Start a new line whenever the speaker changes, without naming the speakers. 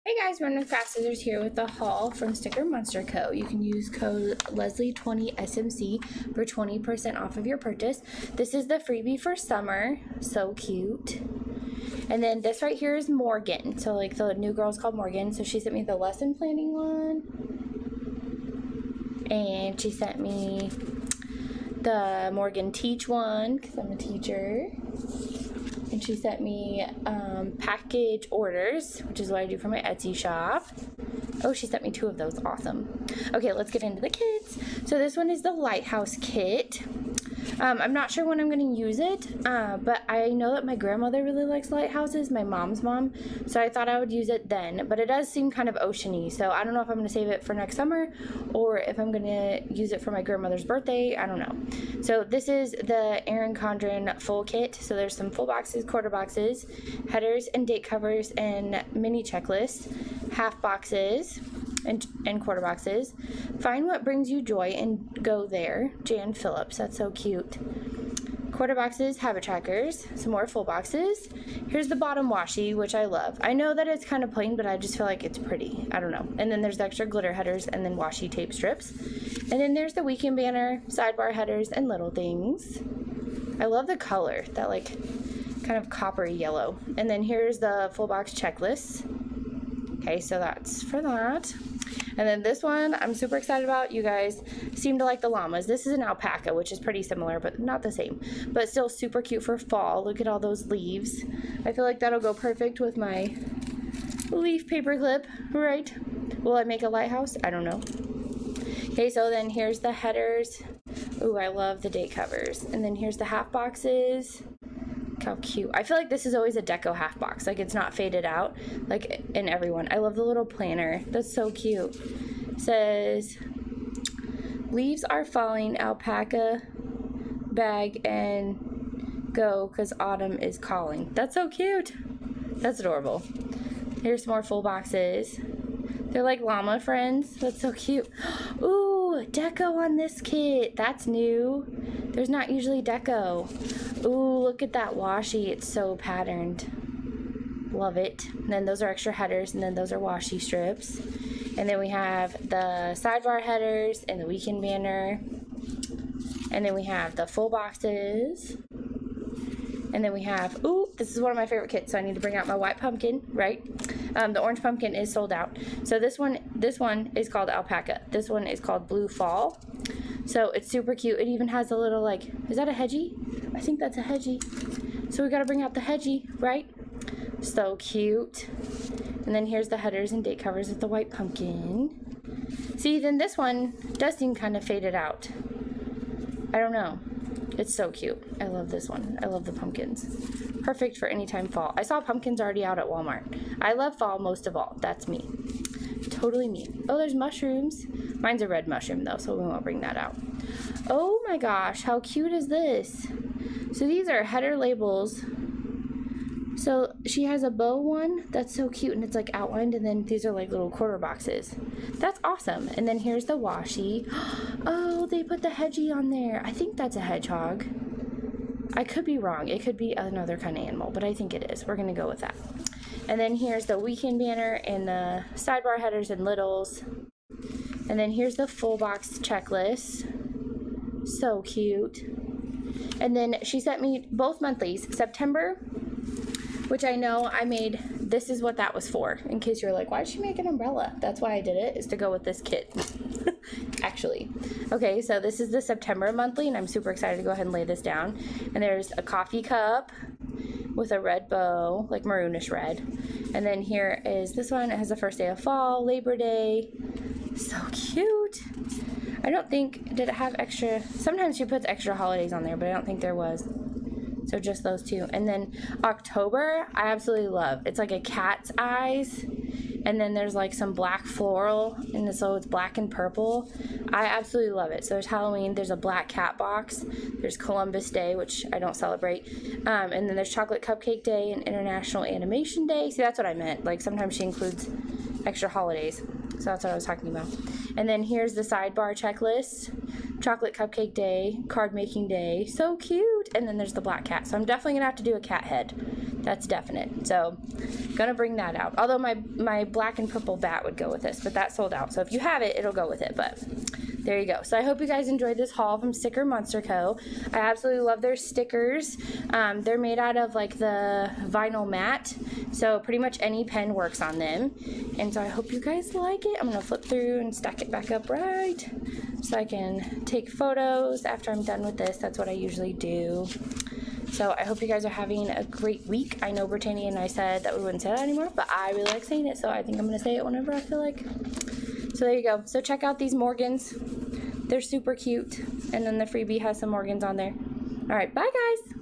Hey guys, RunwithCraftscissors here with the haul from StickerMonsterCo. You can use code Lesley20smc for 20% off of your purchase. This is the freebie for summer. So cute. And then this right here is Morgan. So like the new girl's called Morgan. So she sent me the lesson planning one. And she sent me the Morgan Teach one because I'm a teacher. And she sent me package orders, which is what I do for my Etsy shop. Oh, she sent me 2 of those. Awesome. Okay, let's get into the kits. So this one is the Lighthouse kit. I'm not sure when I'm going to use it, but I know that my grandmother really likes lighthouses, my mom's mom, so I thought I would use it then. But it does seem kind of oceany, so I don't know if I'm going to save it for next summer or if I'm going to use it for my grandmother's birthday. I don't know. So this is the Erin Condren full kit. So there's some full boxes, quarter boxes, headers and date covers, and mini checklists, half boxes and quarter boxes. Find what brings you joy and go there. Jan Phillips, that's so cute. Quarter boxes, habit trackers, some more full boxes. Here's the bottom washi, which I love. I know that it's kind of plain, but I just feel like it's pretty. I don't know. And then there's the extra glitter headers and then washi tape strips. And then there's the weekend banner, sidebar headers, and little things. I love the color, that like kind of coppery yellow. And then here's the full box checklist. Okay, so that's for that. And then this one I'm super excited about. You guys seem to like the llamas. This is an alpaca, which is pretty similar, but not the same. But still super cute for fall. Look at all those leaves. I feel like that'll go perfect with my leaf paper clip, right? Will I make a lighthouse? I don't know. Okay, so then here's the headers. Ooh, I love the date covers. And then here's the half boxes. Look how cute. I feel like this is always a deco half box. Like it's not faded out like in everyone. I love the little planner. That's so cute. It says, leaves are falling, alpaca bag and go because autumn is calling. That's so cute. That's adorable. Here's some more full boxes. They're like llama friends. That's so cute. Ooh, deco on this kit. That's new. There's not usually deco. Ooh, look at that washi. It's so patterned. Love it. And then those are extra headers, and then those are washi strips. And then we have the sidebar headers and the weekend banner. And then we have the full boxes. And then we have, ooh, this is one of my favorite kits, so I need to bring out my white pumpkin, right? The orange pumpkin is sold out. So this one is called alpaca. This one is called blue fall. So it's super cute. It even has a little like, is that a hedgie? I think that's a hedgie. So we gotta bring out the hedgie, right? So cute. And then here's the headers and date covers with the white pumpkin. See, then this one does seem kind of faded out. I don't know. It's so cute. I love this one. I love the pumpkins. Perfect for anytime fall. I saw pumpkins already out at Walmart. I love fall most of all. That's me. Totally me. Oh, there's mushrooms. Mine's a red mushroom though, so we won't bring that out. Oh my gosh, how cute is this? So these are header labels. So she has a bow one. That's so cute, and it's like outlined, and then these are like little quarter boxes. That's awesome. And then here's the washi. Oh, they put the hedgie on there. I think that's a hedgehog. I could be wrong. It could be another kind of animal, but I think it is. We're gonna go with that. And then here's the weekend banner and the sidebar headers and littles. And then here's the full box checklist. So cute. And then she sent me both monthlies. September, which I know I made, this is what that was for. In case you're like, why did she make an umbrella? That's why I did it, is to go with this kit. Actually. Okay, so this is the September monthly, and I'm super excited to go ahead and lay this down. And there's a coffee cup with a red bow, like maroonish red. And then here is this one. It has the first day of fall, Labor Day. So cute. I don't think, did it have extra, sometimes she puts extra holidays on there, but I don't think there was. So just those 2. And then October, I absolutely love. It's like a cat's eyes. And then there's like some black floral, and so it's black and purple. I absolutely love it. So there's Halloween, there's a black cat box, there's Columbus Day, which I don't celebrate. And then there's Chocolate Cupcake Day and International Animation Day. See, that's what I meant. Like sometimes she includes extra holidays. So that's what I was talking about. And then here's the sidebar checklist. Chocolate Cupcake Day, Card Making Day. So cute. And then there's the black cat. So I'm definitely going to have to do a cat head. That's definite. So gonna bring that out. Although my black and purple bat would go with this, but that sold out. So if you have it, it'll go with it. But there you go. So I hope you guys enjoyed this haul from StickerMonsterCo. I absolutely love their stickers. They're made out of like the vinyl mat, so pretty much any pen works on them. And so I hope you guys like it. I'm gonna flip through and stack it back up right so I can take photos after I'm done with this. That's what I usually do. So I hope you guys are having a great week. I know Brittany and I said that we wouldn't say that anymore, but I really like saying it, so I think I'm gonna say it whenever I feel like. So there you go. So check out these Morgans. They're super cute. And then the freebie has some Morgans on there. All right, bye guys.